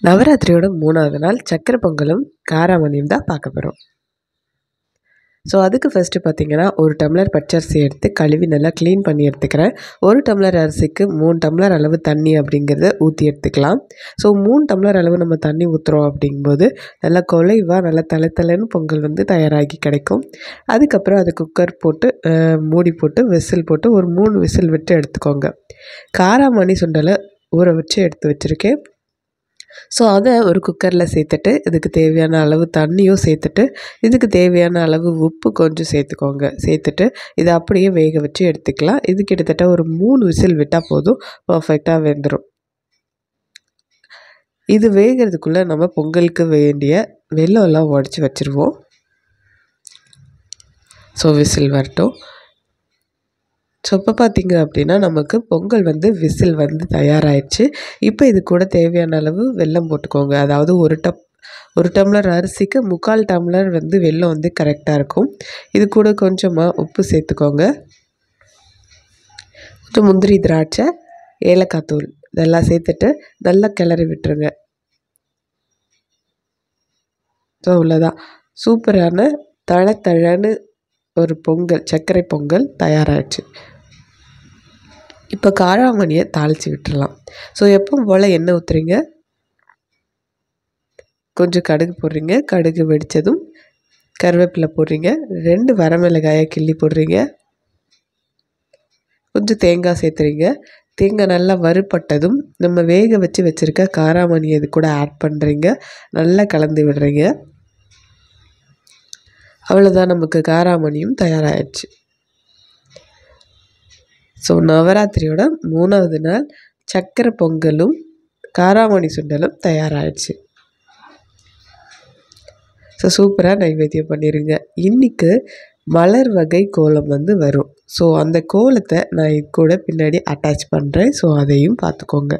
நவராத்திரியோட 3வது நாள் சக்கரை பொங்கலும் காராமணியும் தான் பார்க்க போகிறோம். ஸோ அதுக்கு ஃபஸ்ட்டு பார்த்திங்கன்னா 1 டம்ளர் பச்சரிசி எடுத்து கழுவி நல்லா க்ளீன் பண்ணி எடுத்துக்கிறேன். 1 டம்ளர் அரிசிக்கு 3 டம்ளர் அளவு தண்ணி அப்படிங்கிறத ஊற்றி எடுத்துக்கலாம். ஸோ 3 டம்ளர் அளவு நம்ம தண்ணி ஊற்றுறோம் அப்படிங்கும்போது நல்லா குலைவாக நல்லா தலைன்னு பொங்கல் வந்து தயாராகி கிடைக்கும். அதுக்கப்புறம் அது குக்கர் போட்டு மூடி போட்டு விசில் போட்டு ஒரு 3 விசில் விட்டு எடுத்துக்கோங்க. காராமணி சுண்டலை ஊற வச்சு எடுத்து வச்சுருக்கேன். ஸோ அதை ஒரு குக்கரில் சேர்த்துட்டு இதுக்கு தேவையான அளவு தண்ணியும் சேர்த்துட்டு இதுக்கு தேவையான அளவு உப்பு கொஞ்சம் சேர்த்துக்கோங்க. சேர்த்துட்டு இதை அப்படியே வேக வச்சு எடுத்துக்கலாம். இது கிட்டத்தட்ட ஒரு 3 விசில் விட்டால் போதும், பர்ஃபெக்டாக வெந்துடும். இது வேகிறதுக்குள்ளே நம்ம பொங்கலுக்கு வேண்டிய வெல்லம்லாம் உடச்சி வச்சுருவோம். ஸோ விசில் வரட்டும். ஸோ இப்போ பார்த்திங்க அப்படின்னா நமக்கு பொங்கல் வந்து விசில் வந்து தயாராகிடுச்சு. இப்போ இது கூட தேவையான அளவு வெல்லம் போட்டுக்கோங்க. அதாவது ஒரு டம்ளர் அரிசிக்கு 3/4 டம்ளர் வந்து வெல்லம் வந்து கரெக்டாக இருக்கும். இது கூட கொஞ்சமாக உப்பு சேர்த்துக்கோங்க. கொஞ்சம் முந்திரி, திராட்சை, ஏலக்காய் தூள் இதெல்லாம் சேர்த்துட்டு நல்லா கிளறி விட்டுருங்க. ஸோ அவ்வளோதான், சூப்பரான தழன்னு ஒரு பொங்கல், சர்க்கரை பொங்கல் தயாராகிடுச்சு. இப்போ காராமணியை தாளித்து விட்டுடலாம். ஸோ எப்பவும் போல் எண்ணெய் ஊற்றுறீங்க, கொஞ்சம் கடுகு போடுறீங்க. கடுகு வெடித்ததும் கருவேப்பிலை போடுறீங்க. 2 வரமிளகாயை கிள்ளி போடுறீங்க. கொஞ்சம் தேங்காய் சேர்த்துறீங்க. தேங்காய் நல்லா வறுபட்டதும் நம்ம வேக வச்சு வச்சுருக்க காராமணியை இது கூட ஆட் பண்ணுறீங்க. நல்லா கலந்து விடுறீங்க. அவ்வளோதான், நமக்கு காராமணியும் தயாராகிடுச்சு. ஸோ நவராத்திரியோட 3வது நாள் சக்கரை பொங்கலும் காராமணி சுண்டலும் தயாராகிடுச்சு. ஸோ சூப்பராக நைவேத்தியம் பண்ணிடுங்க. இன்றைக்கு மலர் வகை கோலம் வந்து வரும். ஸோ அந்த கோலத்தை நான் இது கூட பின்னாடி அட்டாச் பண்ணுறேன். ஸோ அதையும் பார்த்துக்கோங்க.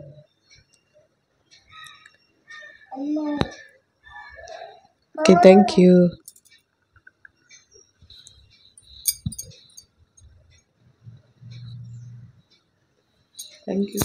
Okay, thank you. Thank you.